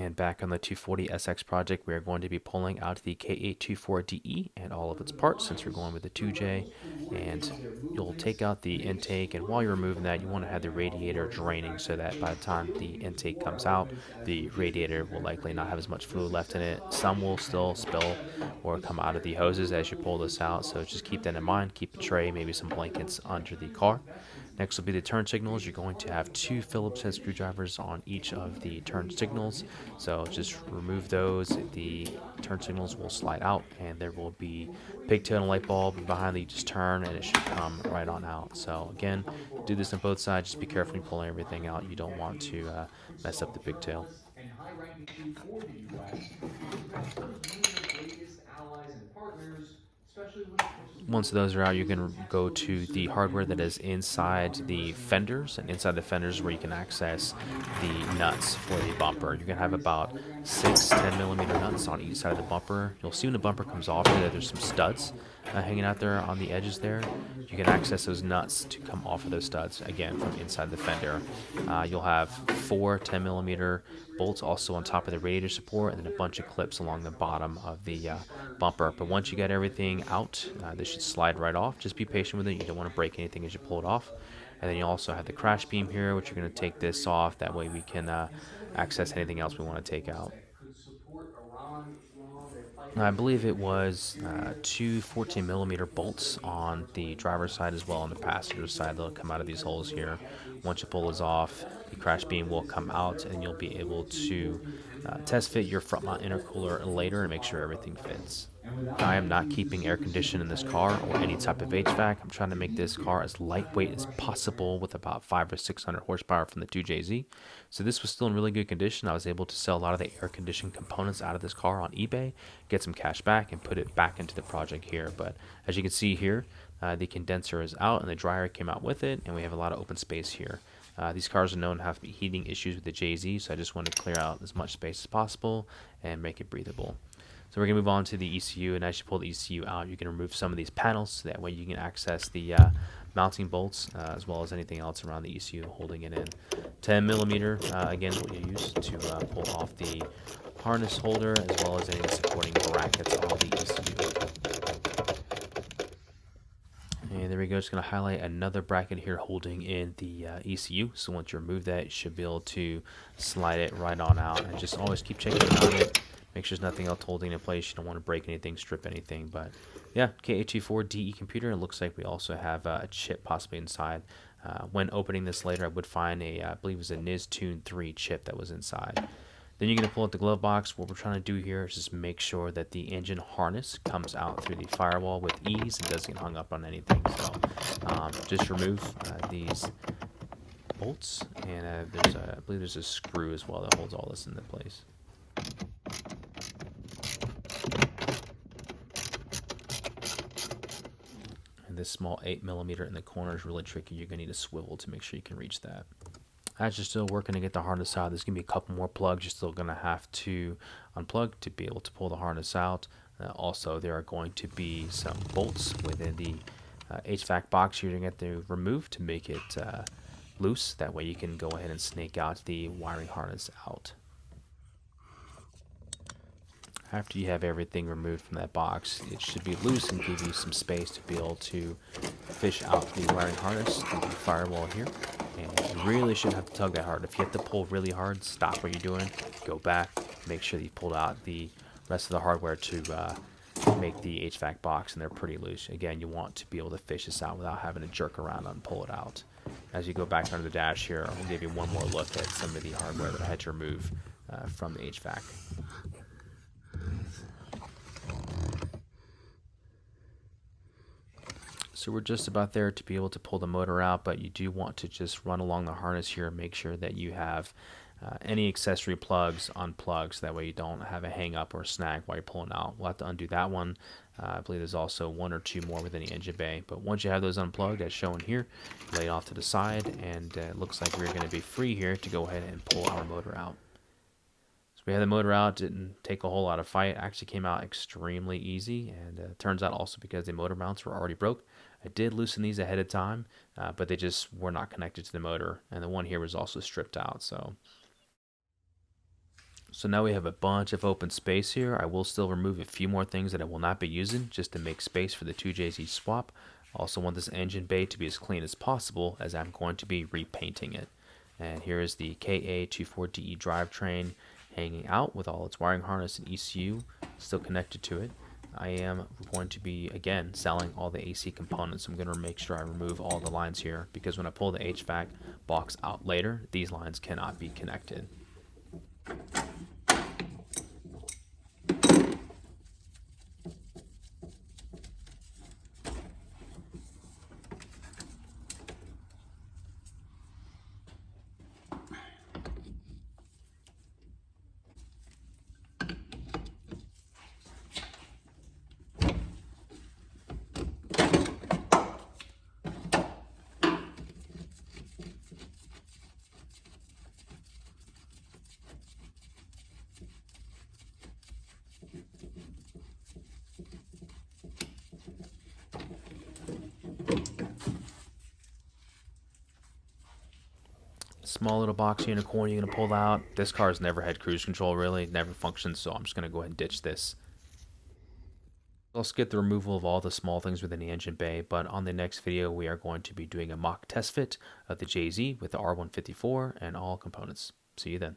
And back on the 240SX project, we are going to be pulling out the KA24DE and all of its parts since we're going with the 2J. And you'll take out the intake, and while you're removing that, you want to have the radiator draining so that by the time the intake comes out, the radiator will likely not have as much fluid left in it. Some will still spill or come out of the hoses as you pull this out, so just keep that in mind. Keep a tray, maybe some blankets under the car. Next will be the turn signals. You're going to have two Phillips head screwdrivers on each of the turn signals. So just remove those. The turn signals will slide out, and there will be pigtail and a light bulb behind that you just turn, and it should come right on out. So again, do this on both sides. Just be careful when pulling everything out. You don't want to mess up the pigtail. and high ranking crew for the U.S. because investors view their greatest allies and partners, especially when it comes to Once global those are out, you trade. can That's go what to makes the Super hardware that Heavy is one of inside our the mercenaries. fenders, and inside the fenders where you can access the nuts for the bumper. You're gonna have about six 10 millimeter nuts on each side of the bumper. You'll see when the bumper comes off here that there's some studs hanging out there on the edges there. You can access those nuts to come off of those studs again from inside the fender. You'll have four 10 millimeter bolts also on top of the radiator support, and then a bunch of clips along the bottom of the bumper. But once you get everything out, this should slide right off. Just be patient with it. You don't want to break anything as you pull it off. And then you also have the crash beam here, which you're going to take this off. That way we can access anything else we want to take out. That could support Iran while they're I fighting. believe it was two 14 millimeter bolts on the driver's side as well on the passenger side. They'll come out of these holes here. Once you pull this off, the crash beam will come out and you'll be able to test fit your front mount intercooler later and make sure everything fits. I am not keeping air conditioning in this car or any type of HVAC. I'm trying to make this car as lightweight as possible with about 500 or 600 horsepower from the 2JZ. So this was still in really good condition. I was able to sell a lot of the air conditioning components out of this car on eBay, get some cash back, and put it back into the project here. But as you can see here, the condenser is out and the dryer came out with it, and we have a lot of open space here. These cars are known to have heating issues with the JZ, so I just wanted to clear out as much space as possible and make it breathable. So we're going to move on to the ECU, and as you pull the ECU out, you can remove some of these panels, so that way you can access the mounting bolts as well as anything else around the ECU holding it in. 10 millimeter, again, is what you use to pull off the harness holder as well as any supporting brackets on the ECU. And there we go. Just going to highlight another bracket here holding in the ECU. So once you remove that, you should be able to slide it right on out. And just always keep checking on it. Make sure there's nothing else holding it in place. You don't want to break anything, strip anything. But yeah, KA24DE computer. It looks like we also have a chip possibly inside. When opening this later, I would find I believe it was a NIS Tune 3 chip that was inside. Then you're going to pull out the glove box. What we're trying to do here is just make sure that the engine harness comes out through the firewall with ease and doesn't get hung up on anything. So just remove these bolts, and I believe there's a screw as well that holds all this into place. And this small 8 millimeter in the corner is really tricky. You're going to need a swivel to make sure you can reach that. As you're still working to get the harness out, there's going to be a couple more plugs you're still going to have to unplug to be able to pull the harness out. Also, there are going to be some bolts within the HVAC box you're going to have to remove to make it loose. That way you can go ahead and snake out the wiring harness out. After you have everything removed from that box, it should be loose and give you some space to be able to fish out the wiring harness through the firewall here. And you really shouldn't have to tug that hard. If you have to pull really hard, stop what you're doing, go back, make sure that you pulled out the rest of the hardware to make the HVAC box, and they're pretty loose. Again, you want to be able to fish this out without having to jerk around and pull it out. As you go back under the dash here, I'll give you one more look at some of the hardware that I had to remove from the HVAC. So we're just about there to be able to pull the motor out, but you do want to just run along the harness here and make sure that you have any accessory plugs unplugged, so that way you don't have a hang up or a snag while you're pulling out. We'll have to undo that one. I believe there's also one or two more within the engine bay, but once you have those unplugged as shown here, lay it off to the side, and it looks like we're going to be free here to go ahead and pull our motor out. So we had the motor out, didn't take a whole lot of fight, actually came out extremely easy, and turns out also because the motor mounts were already broke. I did loosen these ahead of time, but they just were not connected to the motor, and the one here was also stripped out. So So now we have a bunch of open space here. I will still remove a few more things that I will not be using just to make space for the 2JZ swap. I also want this engine bay to be as clean as possible as I'm going to be repainting it. And here is the KA24DE drivetrain hanging out with all its wiring harness and ECU still connected to it. I am going to be, again, selling all the AC components. I'm going to make sure I remove all the lines here because when I pull the HVAC box out later, these lines cannot be connected. Small little box unicorn you're going to pull out. This car's never had cruise control, really. Never functioned, so I'm just going to go ahead and ditch this. I'll skip the removal of all the small things within the engine bay, but on the next video we are going to be doing a mock test fit of the JZ with the R154 and all components. See you then.